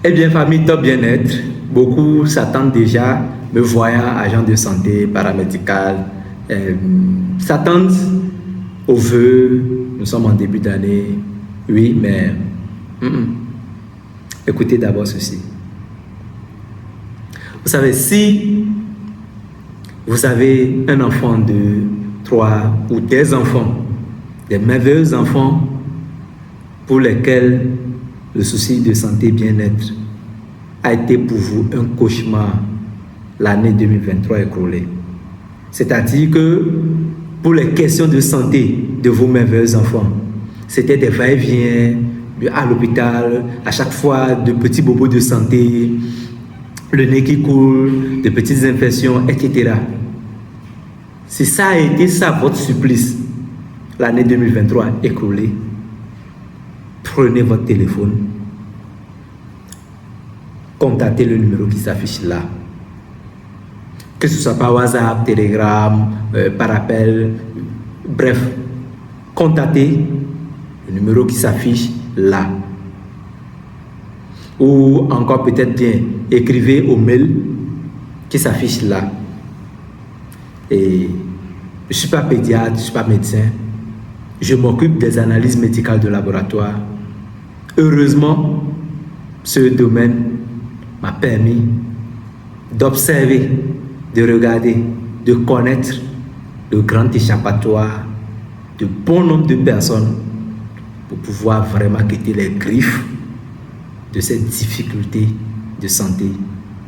Eh bien, famille Top Bien-être, beaucoup s'attendent déjà, me voyant agent de santé paramédical, s'attendent aux vœux. Nous sommes en début d'année, oui, mais écoutez d'abord ceci. Vous savez, si vous avez un enfant de 3 ou des enfants, des merveilleux enfants pour lesquels le souci de santé et bien-être a été pour vous un cauchemar l'année 2023 écoulée. C'est-à-dire que pour les questions de santé de vos merveilleux enfants, c'était des va-et-vient à l'hôpital, à chaque fois de petits bobos de santé, le nez qui coule, de petites infections, etc. Si ça a été ça votre supplice, l'année 2023 écoulée, prenez votre téléphone, contactez le numéro qui s'affiche là. Que ce soit par WhatsApp, Telegram, par appel, bref, contactez le numéro qui s'affiche là. Ou encore peut-être bien, écrivez au mail qui s'affiche là. Et je ne suis pas pédiatre, je ne suis pas médecin. Je m'occupe des analyses médicales de laboratoire. Heureusement, ce domaine m'a permis d'observer, de regarder, de connaître le grand échappatoire de bon nombre de personnes pour pouvoir vraiment quitter les griffes de cette difficulté de santé,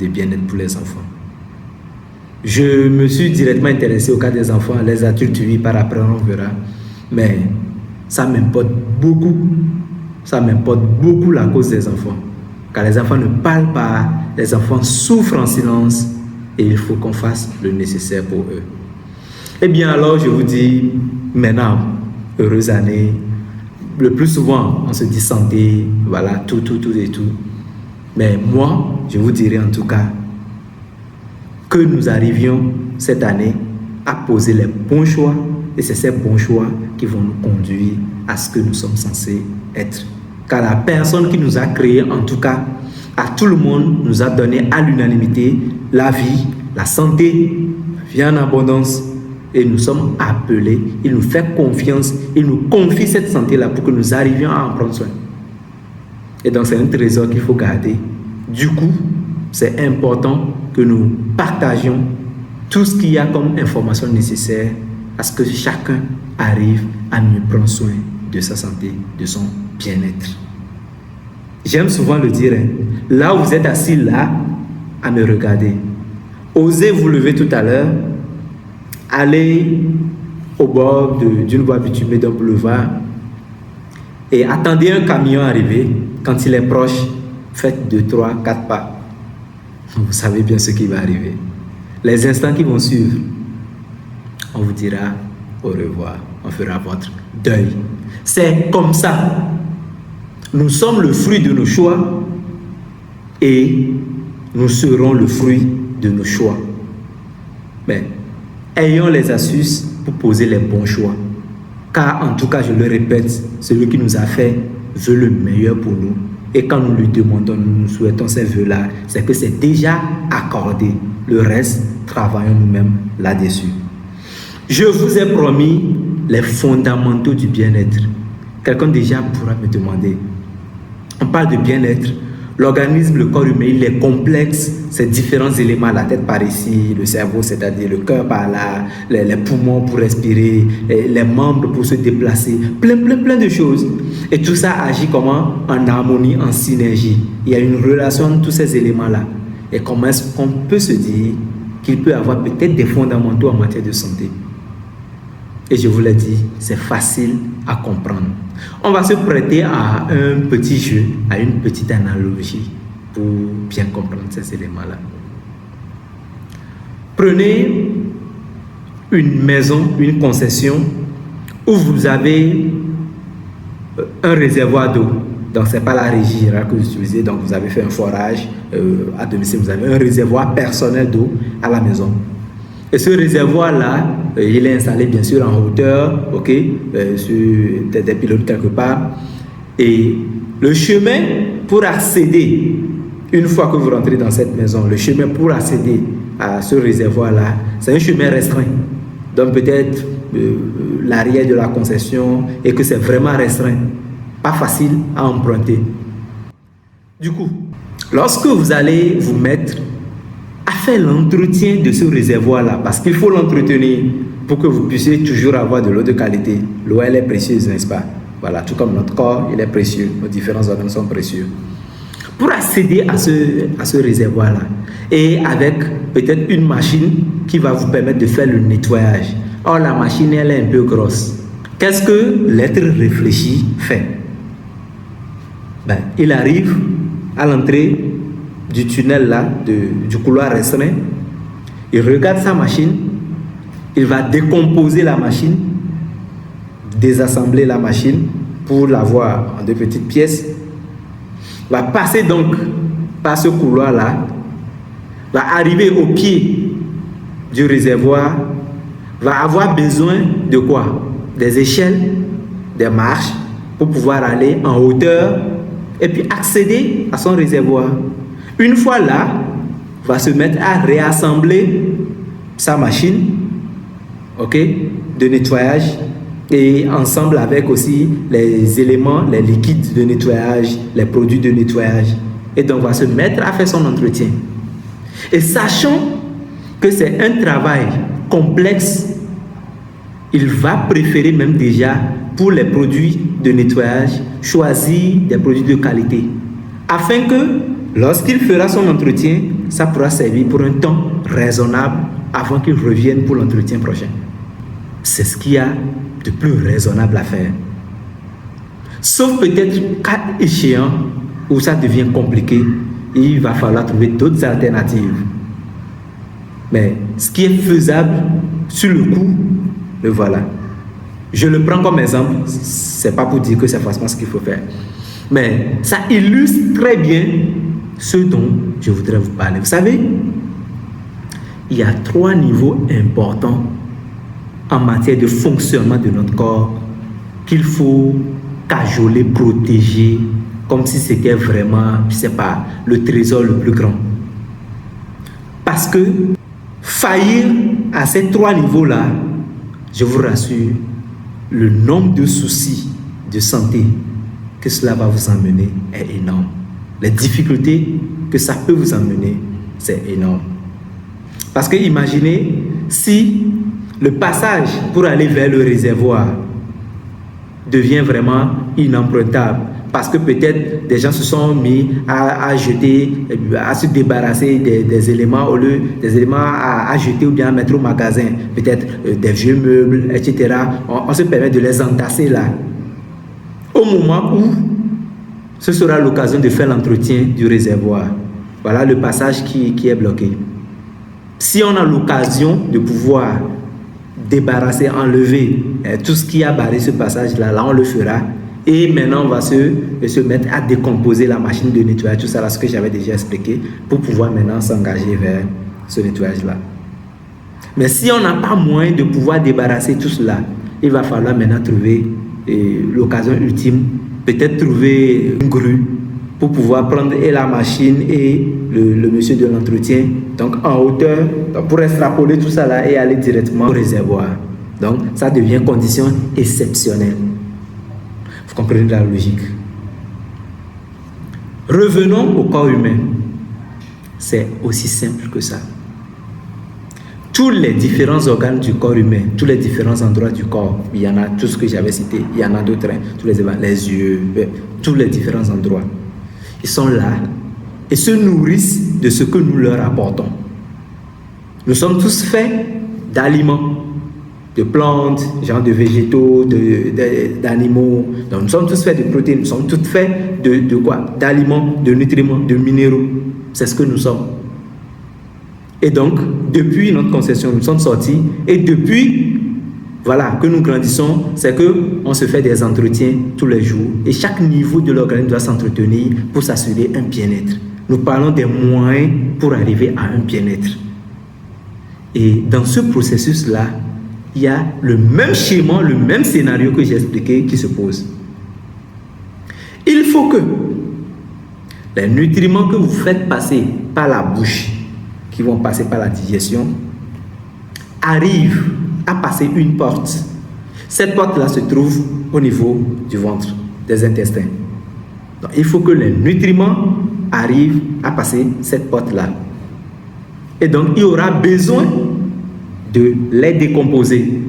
de bien-être pour les enfants. Je me suis directement intéressé au cas des enfants, les adultes, oui, par après on verra. Mais ça m'importe beaucoup. Ça m'importe beaucoup la cause des enfants. Car les enfants ne parlent pas, les enfants souffrent en silence et il faut qu'on fasse le nécessaire pour eux. Eh bien alors, je vous dis maintenant, heureuse année. Le plus souvent, on se dit santé, voilà, tout et tout. Mais moi, je vous dirais en tout cas que nous arrivions cette année à poser les bons choix et c'est ces bons choix qui vont nous conduire à ce que nous sommes censés être. Car la personne qui nous a créés, en tout cas, à tout le monde, nous a donné à l'unanimité la vie, la santé, la vie en abondance. Et nous sommes appelés, il nous fait confiance, il nous confie cette santé-là pour que nous arrivions à en prendre soin. Et donc c'est un trésor qu'il faut garder. Du coup, c'est important que nous partagions tout ce qu'il y a comme information nécessaire à ce que chacun arrive à mieux prendre soin de sa santé, de son bien-être. J'aime souvent le dire, là où vous êtes assis là, à me regarder, osez vous lever tout à l'heure, allez au bord d'une voie bitumée d'un boulevard et attendez un camion arriver. Quand il est proche, faites 2, 3, 4 pas. Vous savez bien ce qui va arriver. Les instants qui vont suivre, on vous dira au revoir, on fera votre deuil. C'est comme ça. Nous sommes le fruit de nos choix et nous serons le fruit de nos choix. Mais ayons les astuces pour poser les bons choix. Car en tout cas, je le répète, celui qui nous a fait veut le meilleur pour nous. Et quand nous lui demandons, nous souhaitons ces vœux-là, c'est que c'est déjà accordé. Le reste, travaillons nous-mêmes là-dessus. Je vous ai promis les fondamentaux du bien-être. Quelqu'un déjà pourra me demander, on parle de bien-être, l'organisme, le corps humain, il est complexe, ces différents éléments, la tête par ici, le cerveau, c'est-à-dire le cœur par là, les poumons pour respirer, les membres pour se déplacer, plein de choses. Et tout ça agit comment? En harmonie, en synergie. Il y a une relation entre tous ces éléments-là. Et comment est-ce qu'on peut se dire qu'il peut avoir peut-être des fondamentaux en matière de santé? Et je vous l'ai dit, c'est facile à comprendre. On va se prêter à un petit jeu, à une petite analogie pour bien comprendre ces éléments-là. Prenez une maison, une concession où vous avez un réservoir d'eau. Donc, ce n'est pas la régie que vous utilisez. Donc, vous avez fait un forage à domicile. Vous avez un réservoir personnel d'eau à la maison. Et ce réservoir-là, il est installé bien sûr en hauteur, ok, sur des pylônes quelque part. Et le chemin pour accéder une fois que vous rentrez dans cette maison, le chemin pour accéder à ce réservoir-là, c'est un chemin restreint. Donc peut-être l'arrière de la concession et que c'est vraiment restreint, pas facile à emprunter. Du coup, lorsque vous allez vous mettre à faire l'entretien de ce réservoir-là, parce qu'il faut l'entretenir pour que vous puissiez toujours avoir de l'eau de qualité. L'eau, elle est précieuse, n'est-ce pas? Voilà, tout comme notre corps, il est précieux. Nos différents organes sont précieux. Pour accéder à ce réservoir-là, et avec peut-être une machine qui va vous permettre de faire le nettoyage. Or, la machine, elle est un peu grosse. Qu'est-ce que l'être réfléchi fait? Il arrive à l'entrée du tunnel là, du couloir restreint, il regarde sa machine, il va décomposer la machine, désassembler la machine pour l'avoir en 2 petites pièces, va passer donc par ce couloir là, va arriver au pied du réservoir, va avoir besoin de quoi? Des échelles, des marches pour pouvoir aller en hauteur et puis accéder à son réservoir. Une fois là, va se mettre à réassembler sa machine, ok, de nettoyage, et ensemble avec aussi les éléments, les liquides de nettoyage, les produits de nettoyage. Et donc va se mettre à faire son entretien. Et sachant que c'est un travail complexe, il va préférer même déjà pour les produits de nettoyage choisir des produits de qualité, afin que lorsqu'il fera son entretien, ça pourra servir pour un temps raisonnable avant qu'il revienne pour l'entretien prochain. C'est ce qu'il y a de plus raisonnable à faire. Sauf peut-être cas échéant où ça devient compliqué, il va falloir trouver d'autres alternatives. Mais ce qui est faisable sur le coup, le voilà. Je le prends comme exemple, c'est pas pour dire que c'est forcément ce qu'il faut faire. Mais ça illustre très bien ce dont je voudrais vous parler. Vous savez, il y a 3 niveaux importants en matière de fonctionnement de notre corps qu'il faut cajoler, protéger, comme si c'était vraiment, je sais pas, le trésor le plus grand. Parce que faillir à ces 3 niveaux-là, je vous rassure, le nombre de soucis de santé que cela va vous emmener est énorme. Les difficultés que ça peut vous emmener, c'est énorme. Parce que imaginez si le passage pour aller vers le réservoir devient vraiment inempruntable, parce que peut-être des gens se sont mis à jeter, à se débarrasser des éléments, au lieu des éléments à jeter ou bien à mettre au magasin, peut-être des vieux meubles, etc. On se permet de les entasser là. Au moment où ce sera l'occasion de faire l'entretien du réservoir, voilà le passage qui est bloqué. Si on a l'occasion de pouvoir débarrasser, enlever tout ce qui a barré ce passage-là, là on le fera. Et maintenant, on va se mettre à décomposer la machine de nettoyage, tout ça, là, ce que j'avais déjà expliqué, pour pouvoir maintenant s'engager vers ce nettoyage-là. Mais si on n'a pas moyen de pouvoir débarrasser tout cela, il va falloir maintenant trouver l'occasion ultime, peut-être trouver une grue pour pouvoir prendre et la machine et le monsieur de l'entretien, donc en hauteur, donc pour extrapoler tout ça là et aller directement au réservoir. Donc, ça devient condition exceptionnelle. Vous comprenez la logique. Revenons au corps humain. C'est aussi simple que ça. Tous les différents organes du corps humain, tous les différents endroits du corps, il y en a tout ce que j'avais cité, il y en a d'autres, tous les yeux, tous les différents endroits, ils sont là et se nourrissent de ce que nous leur apportons. Nous sommes tous faits d'aliments, de plantes, genre de végétaux, d'animaux. Donc nous sommes tous faits de protéines, nous sommes tous faits de quoi? D'aliments, de nutriments, de minéraux. C'est ce que nous sommes. Et donc, depuis notre conception, nous sommes sortis. Et depuis, voilà, que nous grandissons, c'est qu'on se fait des entretiens tous les jours. Et chaque niveau de l'organisme doit s'entretenir pour s'assurer un bien-être. Nous parlons des moyens pour arriver à un bien-être. Et dans ce processus-là, il y a le même schéma, le même scénario que j'ai expliqué qui se pose. Il faut que Les nutriments que vous faites passer par la bouche, qui vont passer par la digestion, arrivent à passer une porte. Cette porte-là se trouve au niveau du ventre, des intestins. Donc, il faut que les nutriments arrivent à passer cette porte-là. Et donc, il y aura besoin de les décomposer.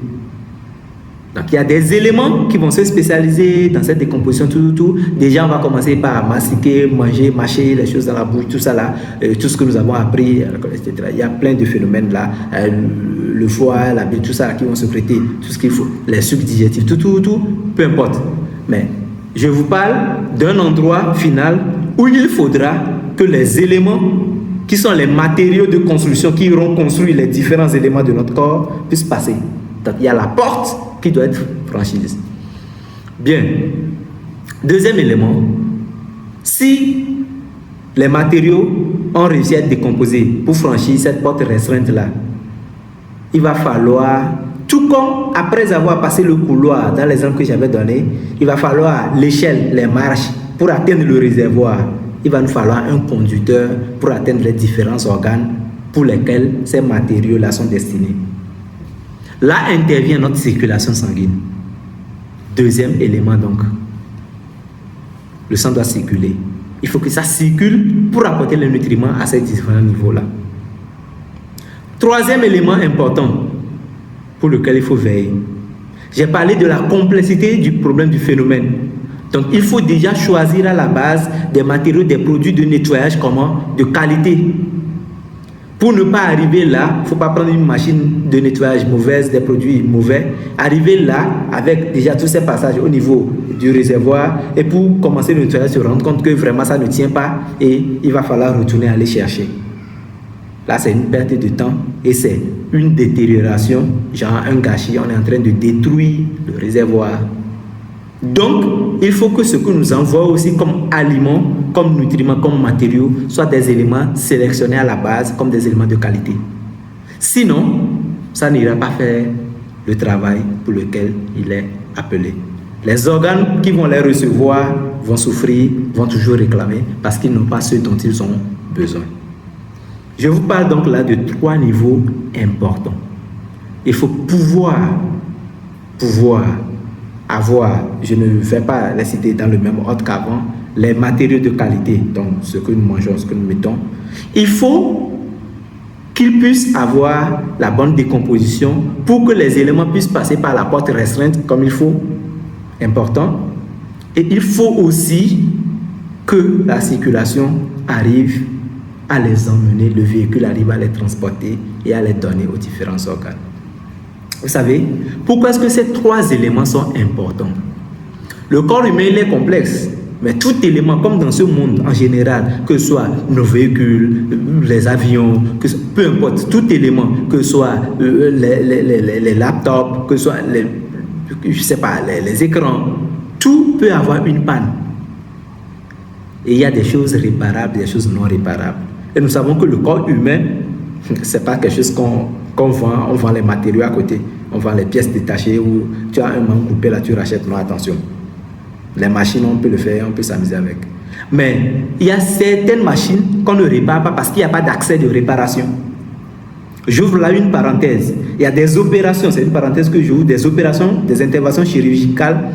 Donc, il y a des éléments qui vont se spécialiser dans cette décomposition, tout. Déjà, on va commencer par mastiquer, manger, mâcher les choses dans la bouche, tout ça là, tout ce que nous avons appris, etc. Il y a plein de phénomènes là, le foie, la bile, tout ça là, qui vont sécréter tout ce qu'il faut, les sucs digestifs, tout, peu importe. Mais je vous parle d'un endroit final où il faudra que les éléments qui sont les matériaux de construction qui auront construit les différents éléments de notre corps puissent passer. Donc, il y a la porte qui doit être franchie. Bien. Deuxième élément, si les matériaux ont réussi à être décomposés pour franchir cette porte restreinte-là, il va falloir, tout comme après avoir passé le couloir dans l'exemple que j'avais donné, il va falloir l'échelle, les marches pour atteindre le réservoir. Il va nous falloir un conducteur pour atteindre les différents organes pour lesquels ces matériaux-là sont destinés. Là intervient notre circulation sanguine. Deuxième élément donc. Le sang doit circuler. Il faut que ça circule pour apporter les nutriments à ces différents niveaux-là. Troisième élément important pour lequel il faut veiller. J'ai parlé de la complexité du problème du phénomène. Donc il faut déjà choisir à la base des matériaux, des produits de nettoyage de qualité. Pour ne pas arriver là, il ne faut pas prendre une machine de nettoyage mauvaise, des produits mauvais. Arriver là avec déjà tous ces passages au niveau du réservoir et pour commencer le nettoyage, se rendre compte que vraiment ça ne tient pas et il va falloir retourner aller chercher. Là, c'est une perte de temps et c'est une détérioration, genre un gâchis. On est en train de détruire le réservoir. Donc, il faut que ce que nous envoie aussi comme aliments, comme nutriments, comme matériaux, soient des éléments sélectionnés à la base comme des éléments de qualité. Sinon, ça n'ira pas faire le travail pour lequel il est appelé. Les organes qui vont les recevoir vont souffrir, vont toujours réclamer parce qu'ils n'ont pas ce dont ils ont besoin. Je vous parle donc là de 3 niveaux importants. Il faut pouvoir avoir, je ne vais pas les citer dans le même ordre qu'avant, les matériaux de qualité, donc ce que nous mangeons, ce que nous mettons. Il faut qu'ils puissent avoir la bonne décomposition pour que les éléments puissent passer par la porte restreinte comme il faut, important. Et il faut aussi que la circulation arrive à les emmener, le véhicule arrive à les transporter et à les donner aux différents organes. Vous savez, pourquoi est-ce que ces 3 éléments sont importants? Le corps humain, il est complexe, mais tout élément, comme dans ce monde en général, que ce soit nos véhicules, les avions, peu importe, tout élément, que ce soit les laptops, que ce soit les écrans, tout peut avoir une panne. Et il y a des choses réparables, des choses non réparables. Et nous savons que le corps humain, ce n'est pas quelque chose qu'on vend, on vend les matériaux à côté, on vend les pièces détachées ou tu as un manque coupé là, tu rachètes, non, attention. Les machines, on peut le faire, on peut s'amuser avec. Mais il y a certaines machines qu'on ne répare pas parce qu'il n'y a pas d'accès de réparation. J'ouvre là une parenthèse. Il y a des opérations, c'est une parenthèse que j'ouvre, des opérations, des interventions chirurgicales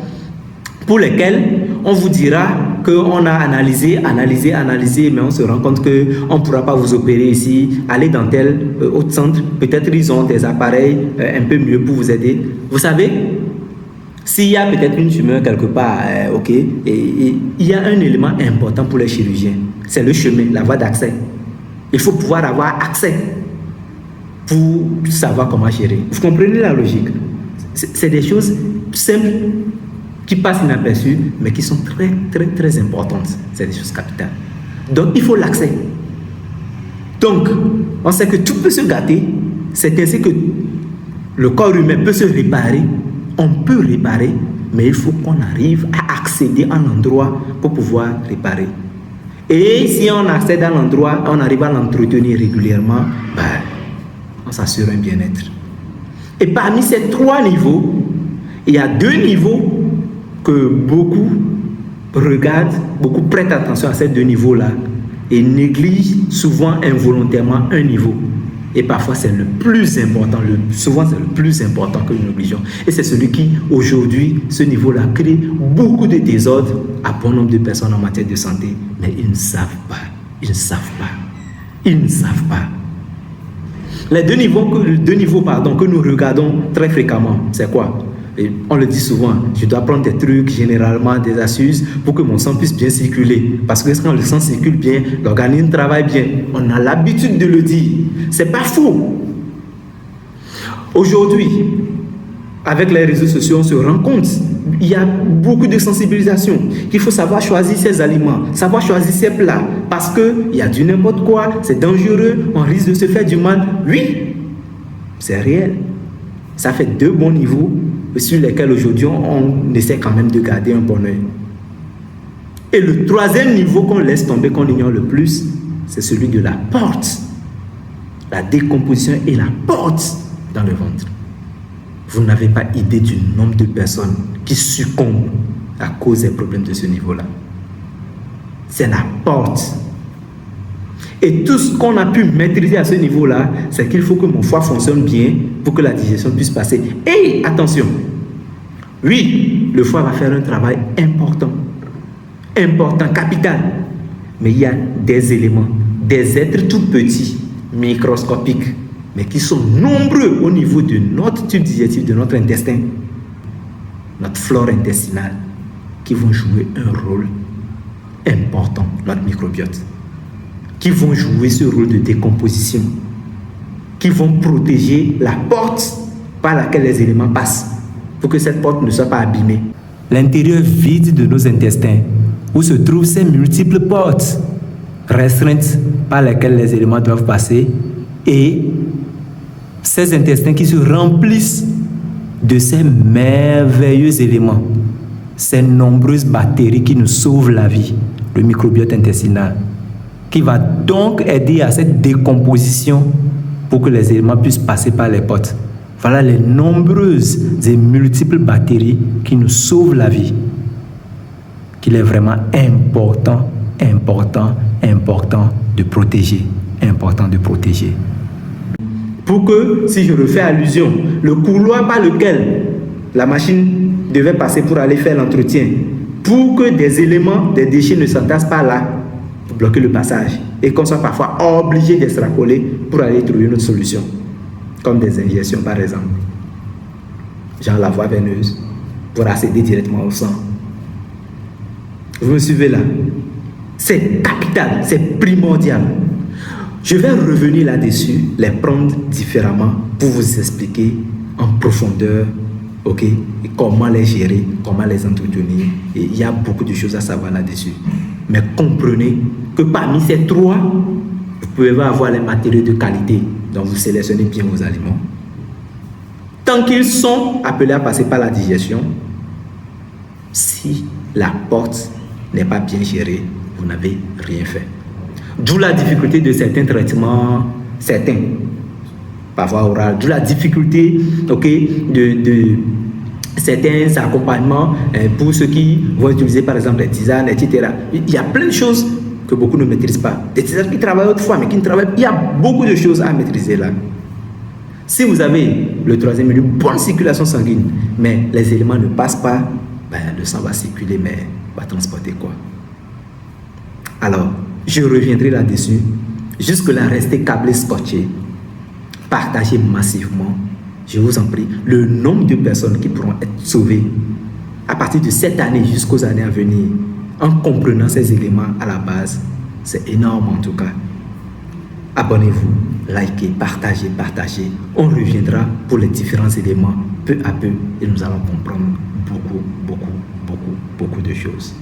pour lesquelles on vous dira qu'on a analysé, mais on se rend compte qu'on ne pourra pas vous opérer ici. Allez dans tel autre centre, peut-être ils ont des appareils un peu mieux pour vous aider. Vous savez, s'il y a peut-être une tumeur quelque part, ok, et il y a un élément important pour les chirurgiens, c'est le chemin, la voie d'accès. Il faut pouvoir avoir accès pour savoir comment gérer. Vous comprenez la logique? C'est des choses simples qui passent inaperçues, mais qui sont très, très, très importantes. C'est des choses capitales. Donc, il faut l'accès. Donc, on sait que tout peut se gâter. C'est ainsi que le corps humain peut se réparer. On peut réparer, mais il faut qu'on arrive à accéder à l'endroit pour pouvoir réparer. Et si on accède à l'endroit, on arrive à l'entretenir régulièrement, on s'assure un bien-être. Et parmi ces 3 niveaux, il y a 2 niveaux que beaucoup regardent, beaucoup prêtent attention à ces deux niveaux-là et négligent souvent involontairement un niveau. Et parfois, c'est le plus important, souvent c'est le plus important que nous négligeons. Et c'est celui qui, aujourd'hui, ce niveau-là crée beaucoup de désordre à bon nombre de personnes en matière de santé. Mais ils ne savent pas. Ils ne savent pas. Ils ne savent pas. Les deux niveaux que nous regardons très fréquemment, c'est quoi? Et on le dit souvent, je dois prendre des trucs, généralement des astuces, pour que mon sang puisse bien circuler. Parce que quand le sang circule bien, l'organisme travaille bien. On a l'habitude de le dire. C'est pas faux. Aujourd'hui, avec les réseaux sociaux, on se rend compte, il y a beaucoup de sensibilisation, qu'il faut savoir choisir ses aliments, savoir choisir ses plats, parce qu'il y a du n'importe quoi, c'est dangereux, on risque de se faire du mal. Oui, c'est réel. Ça fait deux bons niveaux sur lesquels aujourd'hui on essaie quand même de garder un bon œil. Et le troisième niveau qu'on laisse tomber, qu'on ignore le plus, c'est celui de la porte. La décomposition et la porte dans le ventre. Vous n'avez pas idée du nombre de personnes qui succombent à cause des problèmes de ce niveau-là. C'est la porte. Et tout ce qu'on a pu maîtriser à ce niveau-là, c'est qu'il faut que mon foie fonctionne bien pour que la digestion puisse passer. Et attention, oui, le foie va faire un travail important, capital. Mais il y a des éléments, des êtres tout petits, microscopiques, mais qui sont nombreux au niveau de notre tube digestif, de notre intestin, notre flore intestinale, qui vont jouer un rôle important, notre microbiote, qui vont jouer ce rôle de décomposition, qui vont protéger la porte par laquelle les éléments passent, pour que cette porte ne soit pas abîmée. L'intérieur vide de nos intestins, où se trouvent ces multiples portes restreintes par lesquelles les éléments doivent passer, et ces intestins qui se remplissent de ces merveilleux éléments, ces nombreuses bactéries qui nous sauvent la vie, le microbiote intestinal, qui va donc aider à cette décomposition pour que les éléments puissent passer par les portes. Voilà les nombreuses et multiples bactéries qui nous sauvent la vie, qu'il est vraiment important de protéger, Pour que, si je refais allusion, le couloir par lequel la machine devait passer pour aller faire l'entretien, pour que des éléments, des déchets ne s'entassent pas là, pour bloquer le passage, et qu'on soit parfois obligé d'extrapoler pour aller trouver une autre solution, comme des injections par exemple, genre la voie veineuse, pour accéder directement au sang. Vous me suivez là? C'est capital, c'est primordial. Je vais revenir là-dessus, les prendre différemment pour vous expliquer en profondeur, ok, et comment les gérer, comment les entretenir. Et il y a beaucoup de choses à savoir là-dessus. Mais comprenez que parmi ces trois, vous pouvez avoir les matériaux de qualité, donc vous sélectionnez bien vos aliments. Tant qu'ils sont appelés à passer par la digestion, si la porte n'est pas bien gérée, vous n'avez rien fait. D'où la difficulté de certains traitements, par voie orale, d'où la difficulté, ok, de certains accompagnements pour ceux qui vont utiliser par exemple les tisanes, etc. Il y a plein de choses que beaucoup ne maîtrisent pas. Des tisanes qui travaillent autrefois, mais qui ne travaillent pas. Il y a beaucoup de choses à maîtriser là. Si vous avez le troisième milieu, bonne circulation sanguine, mais les éléments ne passent pas, ben, le sang va circuler, mais va transporter quoi? Alors, je reviendrai là-dessus. Jusque-là, restez câblés, scotchés. Partagez massivement, je vous en prie, le nombre de personnes qui pourront être sauvées à partir de cette année jusqu'aux années à venir, en comprenant ces éléments à la base. C'est énorme en tout cas. Abonnez-vous, likez, partagez. On reviendra pour les différents éléments peu à peu et nous allons comprendre beaucoup de choses.